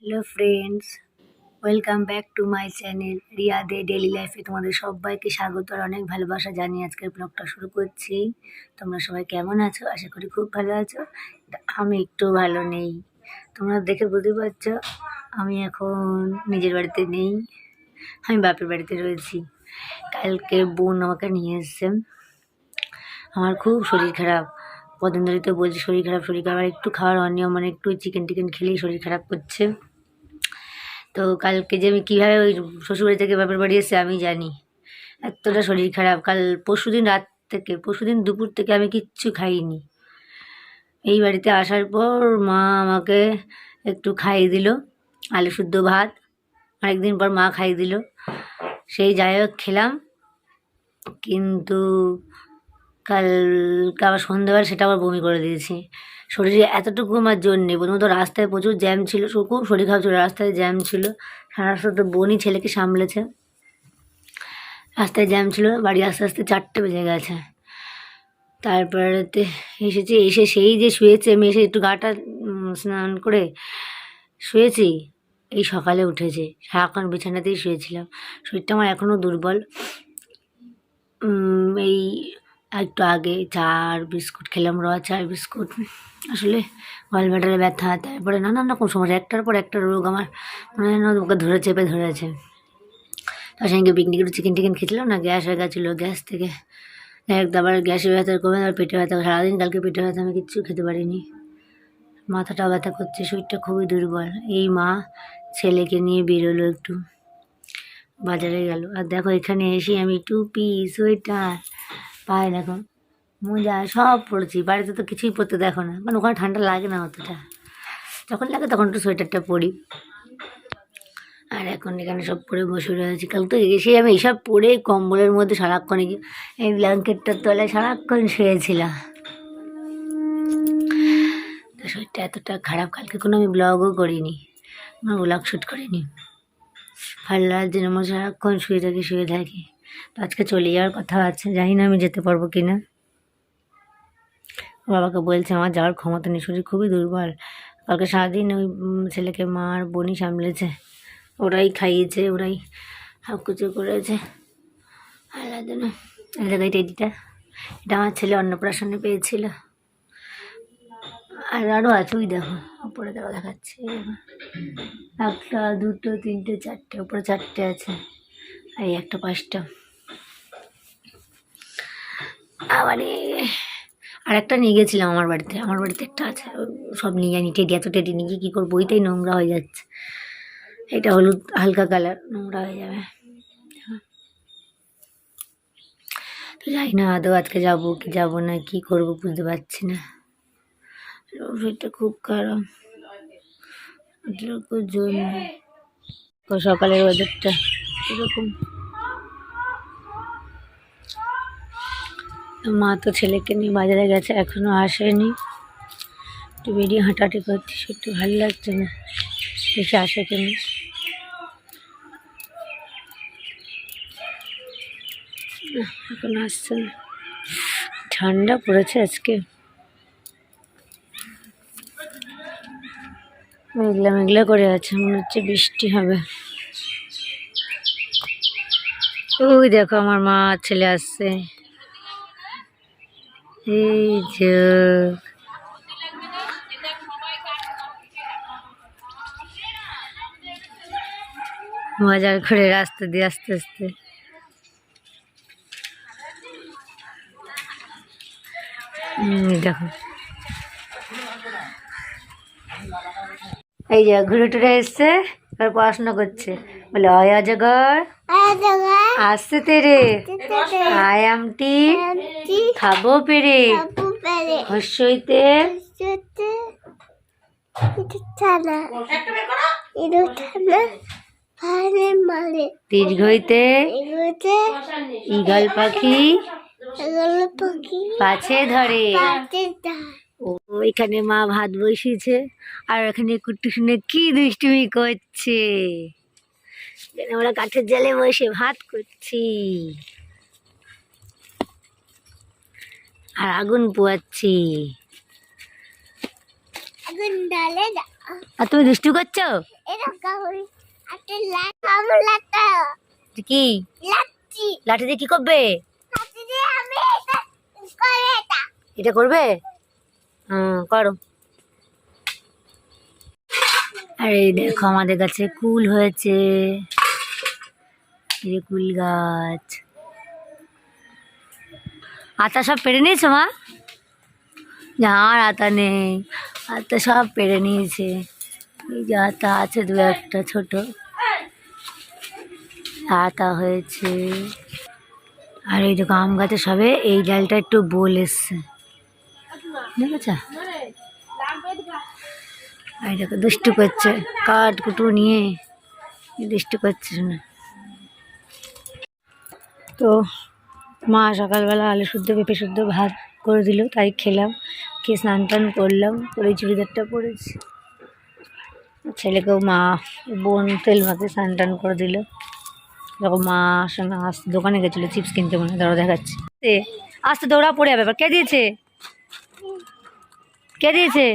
Hello friends, welcome back to my channel Riya Dey daily লাইফে। তোমাদের সবাইকে স্বাগত আর অনেক ভালোবাসা জানিয়ে আজকের ব্লগটা শুরু করছি। তোমরা সবাই কেমন আছো? আশা করি খুব ভালো আছো। আমি একটু ভালো নেই, তোমরা দেখে বুঝতে পারছো। আমি এখন নিজের বাড়িতে নেই, আমি বাপের বাড়িতে রয়েছি। কালকে বোন আমাকে নিয়ে এসছে। আমার খুব শরীর খারাপ, কদিন ধরেই তো বলছি শরীর খারাপ শরীর খারাপ। আর একটু খাওয়ার অনিয়ম, মানে একটু চিকেন টিকেন খেলেই শরীর খারাপ করছে। তো কালকে যে আমি কীভাবে ওই শ্বশুরবাড়ি থেকে বাপের বাড়ি এসে আমি জানি, এতটা শরীর খারাপ। পরশুদিন রাত থেকে, পরশুদিন দুপুর থেকে আমি কিচ্ছু খাইনি। এই বাড়িতে আসার পর মা আমাকে একটু খাইয়ে দিল আলু শুদ্ধ ভাত, অনেকদিন পর মা খাইয়ে দিল। সেই যাই হোক খেলাম, কিন্তু কালকে আবার সন্ধ্যেবেলা সেটা আবার বমি করে দিয়েছি। শরীরে এতটুকু আমার জোর নেই। প্রথমত রাস্তায় প্রচুর জ্যাম ছিল, খুব শরীর খারাপ ছিল, রাস্তায় জ্যাম ছিল। সারা রাস্তা তো বোনই ছেলেকে সামলেছে। রাস্তায় জ্যাম ছিল, বাড়ি আস্তে আস্তে 4টে বেজে গেছে। তারপরেতে এসেছি, এসে সেই যে শুয়েছি আমি, এসে একটু গাটা স্নান করে শুয়েছি। এই সকালে উঠেছে, সারাক্ষণ বিছানাতেই শুয়েছিলাম। শরীরটা আমার এখনও দুর্বল। এই একটু আগে চা আর বিস্কুট খেলাম, চা আর বিস্কুট। আসলে গলব্লাডারে ব্যথা, তারপরে নানান রকম সমস্যা, একটার পর একটা রোগ আমার মনে হয় না ওকে চেপে ধরেছে। তার সঙ্গে পিকনিক একটু চিকেন টিকেন খেয়েছিলাম না, গ্যাস হয়ে গেছিলো। গ্যাস থেকে আবার গ্যাসের ব্যথা কমে, আর পেটে ব্যথা সারাদিন। কালকে পেটে ব্যথা, আমি কিচ্ছু খেতে পারিনি। মাথাটাও ব্যথা করছে, শরীরটা খুবই দুর্বল। এই মা ছেলেকে নিয়ে বেরোলো, একটু বাজারে গেল। আর দেখো এখানে এসে আমি টুপি, সোয়েটার, পায়ে দেখো মোজা সব পরেছি। বাড়িতে তো কিছুই পরতে দেখো না, মানে ওখানে ঠান্ডা লাগে না অতটা। যখন লাগে তখন একটু সোয়েটারটা পরি। আর এখন এখানে সব পরে বসে রয়েছি। কাল তো এসে আমি এইসব পরে কম্বলের মধ্যে সারাক্ষণ এই ব্ল্যাঙ্কেটটার তলায় সারাক্ষণ শুয়েছিলাম। তো শরীরটা এতটা খারাপ, কালকে কোনো আমি ব্লগও করিনি, কোনো ব্লগ শ্যুট করিনি। ভালো লাগছে না, আমার সারাক্ষণ শুয়ে থাকি। তো আজকে চলে যাওয়ার কথা আছে, জানি না আমি যেতে পারবো কি না। বাবাকে বলছে আমার যাওয়ার ক্ষমতা নেই, শরীর খুবই দুর্বল। কালকে সারাদিন ওই ছেলেকে মা আর বোনই সামলেছে, ওরাই খাইয়েছে, ওরাই সব কিছু করেছে। আল্লাহ যেন। এই জায়গায় টেডিটা, এটা আমার ছেলে অন্নপ্রাশনে পেয়েছিল। আর আরও আছে, ওই দেখো উপরে দেখো দেখাচ্ছে, একটা দুটো তিনটে চারটে, উপরে 4টে আছে, আর এই একটা 5টা। আবার আর একটা নিয়ে গেছিলাম আমার বাড়িতে একটা আছে, সব নিয়ে জানি। টেডি, এত টেডি নিয়ে কী করবো, ওইটাই নোংরা হয়ে যাচ্ছে। এটা হলুদ হালকা কালার, নোংরা হয়ে যাবে। তো যাই না আদৌ আজকে যাবো কি যাবো না, কি করবো বুঝতে পারছি না। শরীরটা খুব খারাপ, জন্য সকালের ওয়েদারটা এরকম। মা তো ছেলেকে নিয়ে বাজারে গেছে, এখনো আসেনি। একটু বেরিয়ে হাঁটাহাঁটি করছি, একটু ভালো লাগছে না, এসে আসে কেন। এখন আসছে না, ঠান্ডা পড়েছে আজকে। মেঘলা মেঘলা করে আছে, মনে হচ্ছে বৃষ্টি হবে। ওই দেখো আমার মা ছেলে আসছে, এই যে মজার করে রাস্তা দিয়ে আস্তে আস্তে। দেখো এই যে ঘুরে টুরে এসছে, এবার পড়াশোনা করছে। বলে অয় অজগর আসছে তেরে, আয় আমটি খাবো পেরে, হস্যইতে দীর্ঘইতে ঈগল পাখি পাছে ধরে। ওইখানে মা ভাত বসিয়েছে, আর এখানে কুট্টু শুনে কি দুষ্টুমি করছে। আমরা কাঠের জালে বসে ভাত করছি আর আগুন পোয়াচ্ছি। আর তুমি দুষ্টু করছো কি? লাঠি দিয়ে কি করবে? এটা করবে? করো। আর এই দেখো আমাদের গাছে কুল হয়েছে, এই যে কুল গাছ। আতা সব পেরে নিয়েছো মা? আর আতা নেই, আতা সব পেরে নিয়েছে। এই যে আতা আছে দু একটা ছোট আতা হয়েছে। আর এই দেখো আম গাছে সবে এই ডালটা একটু বোল এসছে, দেখেছ? এই দেখো দুষ্টু করছে, কাঠ কুটু নিয়ে দুষ্টু করছে না। তো মা সকালবেলা আলু শুদ্ধ পেঁপে শুদ্ধ ভাত করে দিল, তাই খেলাম। খেয়ে স্নান টান করলাম, করে চুড়িদারটা পরেছি। ছেলেকেও মা বোন তেল মাখে স্নান টান করে দিল। যখন মা সঙ্গে আসতে দোকানে গেছিলো চিপস কিনতে, মনে ধরো দেখাচ্ছে আসতে দৌড়া পড়ে যাবে। কে দিয়েছে? কে দিয়েছে?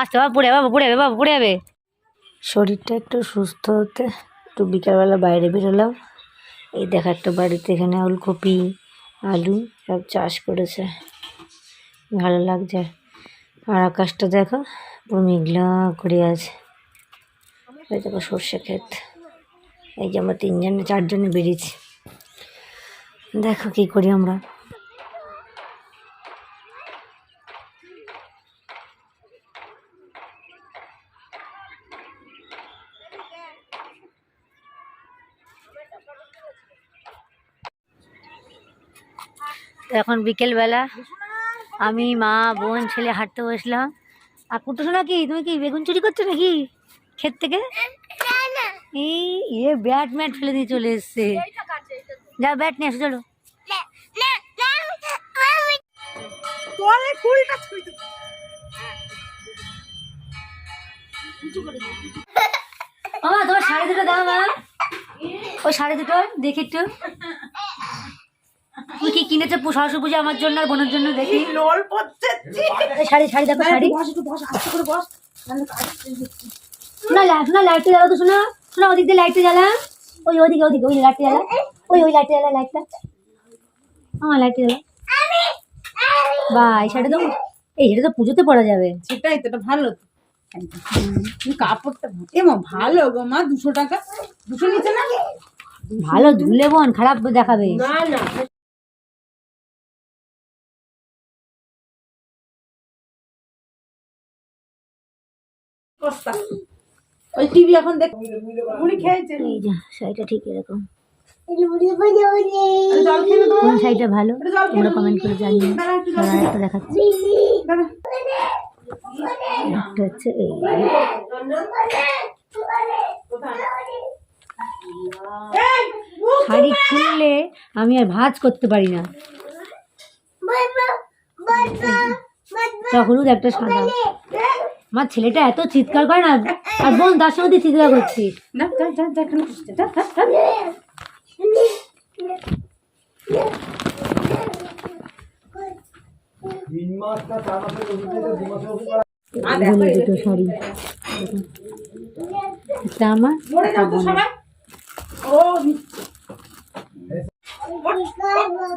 আসতে বাবা পড়ে যাবে, পড়ে যাবে, বাবা পড়ে যাবে। শরীরটা একটু সুস্থ হতে একটু বিকালবেলা বাইরে বেরোলাম। এই দেখা একটা বাড়িতে এখানে ওলকপি আলু সব চাষ করেছে, ভালো লাগছে। আর আকাশটা দেখো পুরো মেঘলা করে আছে। এই দেখো সর্ষে ক্ষেত। এই যে আমরা তিনজনে চারজনে বেরিয়েছি, দেখো কি করি আমরা। এখন বিকেলবেলা আমি মা বোন ছেলে হাঁটতে বসলাম। আর কুটু শোনা কি তুমি কি বেগুন চুরি করছো নাকি ক্ষেত থেকে? এই ব্যাট ম্যাট ফেলে দিয়ে চলে এসছে। যা ব্যাট নিয়ে আসো, চলো। মামা তোমার শাড়ি দুটো দাও মা, ওই শাড়ি দুটো দেখি একটু। তুই কি কিনেছে সরস্বতী পূজা আমার জন্য আর বোনের জন্য? দেখি শাড়ি শাড়ি দেখো, শাড়ি। না লাইটটা জ্বালাও তো, শোনা শোনা ওদিক দিয়ে লাইটটা জ্বালা, ওই ওদিকে ওদিকে ওই লাইটটা জ্বালা, ওই লাইটটা জ্বালা, লাইটটা আমার লাইটটা জ্বালা। বা এই শাড়িটা তো, এই শাড়িটা তো পুজোতে পরা যাবে। সেটাই তো, ভালো কাপড়টা এমন ভালো গো মা। 200 টাকা, 200 নিচে না। ভালো ধুলে বোন খারাপ দেখাবে। না না ওই টিভি এখন দেখ, মুড়ি খেয়েছে। এই যে শাড়িটা ঠিক এরকম। জল খেয়ে নেবো। কোন শাড়িটা ভালো তোমরা কমেন্ট করে জানিও। একটা দেখাচ্ছি, একটা হচ্ছে এই। শাড়ি খুললে আমি আর ভাঁজ করতে পারি না। একটা হলুদ একটা সাদা। আমার ছেলেটা এত চিৎকার করে না, আর বোন তার সঙ্গে চিৎকার করছিস না। দুটো শাড়ি, একটা আমার একটা বোনের।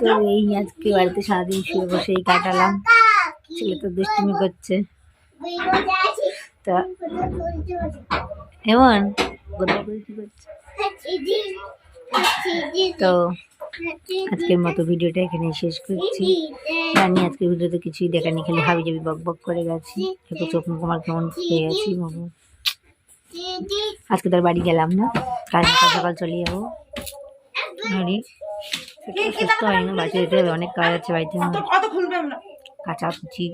তো এই আজকে বাড়িতে সারাদিন শুয়ে বসেই কাটালাম। ছেলে তো দুষ্টুমি করছে। তা এমন তো আজকের মতো ভিডিওটা এখানে শেষ করছি। জানি আজকের ভিডিওতে কিছুই দেখানি, খালি হাবি জাবি বক বক করে গেছি। একটু চোখ মুখ আমার কেমন খেয়ে গেছি। আজকে তার বাড়ি গেলাম না, কাল সকাল সকাল চলে যাবো। সুস্থ হয়নি, বাড়িতে যেতে হবে, অনেক কাজ আছে বাড়িতে, কাঁচা কুচি।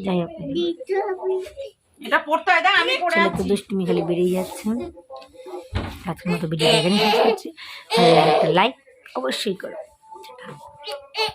যাই হোক, ছেলে তো দুষ্টুমি খালি বেরিয়ে যাচ্ছে। আজকের মতো ভিডিও এখানে শেষ করছি। একটা লাইক অবশ্যই করো।